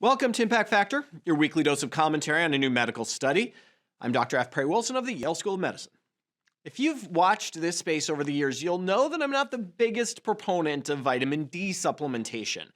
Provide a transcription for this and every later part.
Welcome to Impact Factor, your weekly dose of commentary on a new medical study. I'm Dr. F. Perry Wilson of the Yale School of Medicine. If you've watched this space over the years, you'll know that I'm not the biggest proponent of vitamin D supplementation.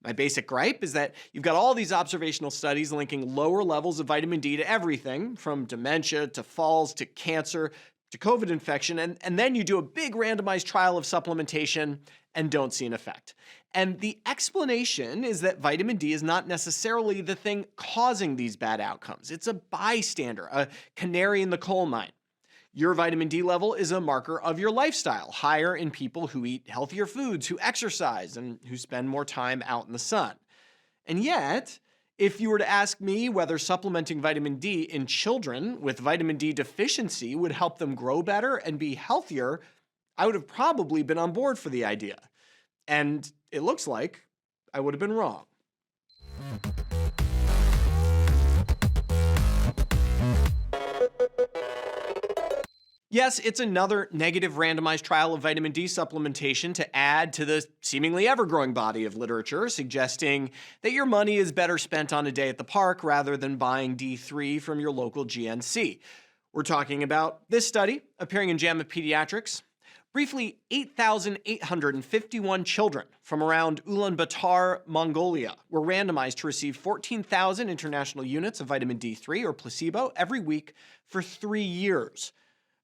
My basic gripe is that you've got all these observational studies linking lower levels of vitamin D to everything, from dementia to falls to cancer to COVID infection, and then you do a big randomized trial of supplementation and don't see an effect. And the explanation is that vitamin D is not necessarily the thing causing these bad outcomes. It's a bystander, a canary in the coal mine. Your vitamin D level is a marker of your lifestyle, higher in people who eat healthier foods, who exercise, and who spend more time out in the sun. And yet, if you were to ask me whether supplementing vitamin D in children with vitamin D deficiency would help them grow better and be healthier, I would have probably been on board for the idea. And it looks like I would have been wrong. Yes, it's another negative randomized trial of vitamin D supplementation to add to the seemingly ever-growing body of literature suggesting that your money is better spent on a day at the park rather than buying D3 from your local GNC. We're talking about this study appearing in JAMA Pediatrics. Briefly, 8,851 children from around Ulaanbaatar, Mongolia were randomized to receive 14,000 international units of vitamin D3 or placebo every week for 3 years.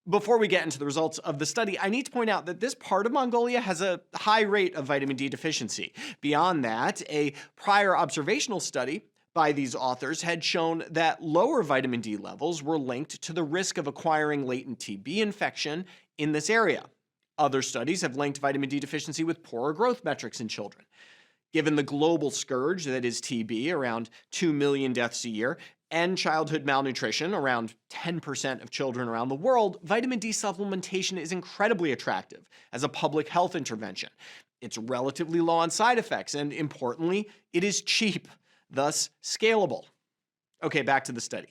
Before we get into the results of the study, I need to point out that this part of Mongolia has a high rate of vitamin D deficiency. Beyond that, a prior observational study by these authors had shown that lower vitamin D levels were linked to the risk of acquiring latent TB infection in this area. Other studies have linked vitamin D deficiency with poorer growth metrics in children. Given the global scourge that is TB, around 2 million deaths a year, and childhood malnutrition, around 10% of children around the world, vitamin D supplementation is incredibly attractive as a public health intervention. It's relatively low on side effects, and importantly, it is cheap, thus scalable. Okay, back to the study.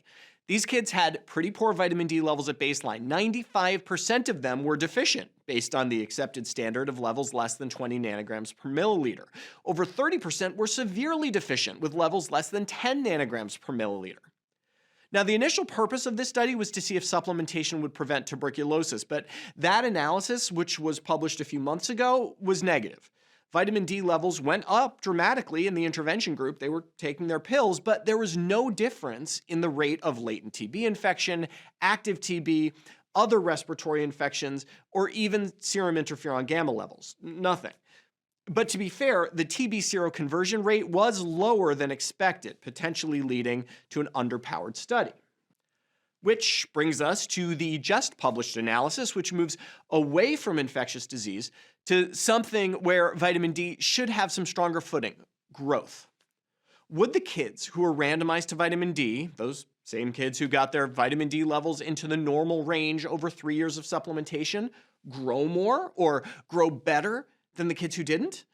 These kids had pretty poor vitamin D levels at baseline. 95% of them were deficient, based on the accepted standard of levels less than 20 nanograms per milliliter. Over 30% were severely deficient, with levels less than 10 nanograms per milliliter. Now, the initial purpose of this study was to see if supplementation would prevent tuberculosis, but that analysis, which was published a few months ago, was negative. Vitamin D levels went up dramatically in the intervention group. They were taking their pills, but there was no difference in the rate of latent TB infection, active TB, other respiratory infections, or even serum interferon gamma levels. Nothing. But to be fair, the TB seroconversion rate was lower than expected, potentially leading to an underpowered study. Which brings us to the just published analysis, which moves away from infectious disease to something where vitamin D should have some stronger footing: growth. Would the kids who were randomized to vitamin D, those same kids who got their vitamin D levels into the normal range over 3 years of supplementation, grow more or grow better than the kids who didn't?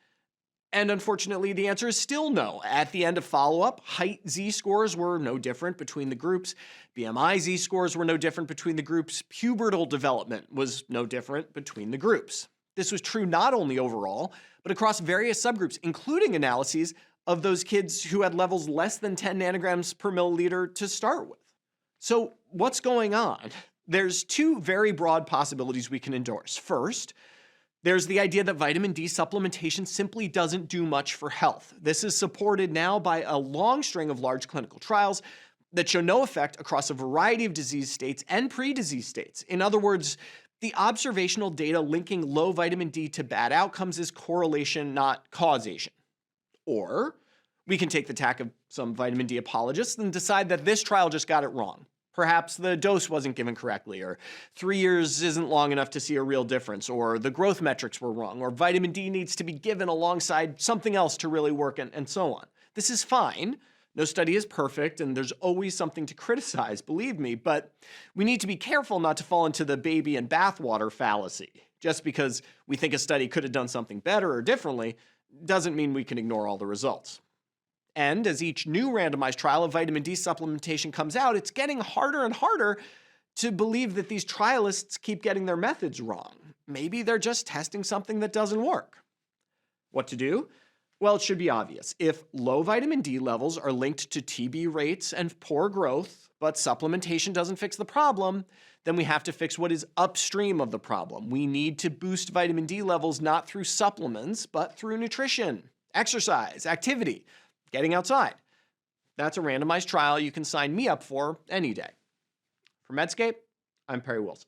And unfortunately, the answer is still no. At the end of follow-up, height Z-scores were no different between the groups. BMI Z-scores were no different between the groups. Pubertal development was no different between the groups. This was true not only overall, but across various subgroups, including analyses of those kids who had levels less than 10 nanograms per milliliter to start with. So what's going on? There's two very broad possibilities we can endorse. First, there's the idea that vitamin D supplementation simply doesn't do much for health. This is supported now by a long string of large clinical trials that show no effect across a variety of disease states and pre-disease states. In other words, the observational data linking low vitamin D to bad outcomes is correlation, not causation. Or we can take the tack of some vitamin D apologists and decide that this trial just got it wrong. Perhaps the dose wasn't given correctly, or 3 years isn't long enough to see a real difference, or the growth metrics were wrong, or vitamin D needs to be given alongside something else to really work, and so on. This is fine. No study is perfect, and there's always something to criticize, believe me, but we need to be careful not to fall into the baby and bathwater fallacy. Just because we think a study could have done something better or differently doesn't mean we can ignore all the results. And as each new randomized trial of vitamin D supplementation comes out, it's getting harder and harder to believe that these trialists keep getting their methods wrong. Maybe they're just testing something that doesn't work. What to do? Well, it should be obvious. If low vitamin D levels are linked to TB rates and poor growth, but supplementation doesn't fix the problem, then we have to fix what is upstream of the problem. We need to boost vitamin D levels not through supplements, but through nutrition, exercise, activity, getting outside. That's a randomized trial you can sign me up for any day. For Medscape, I'm Perry Wilson.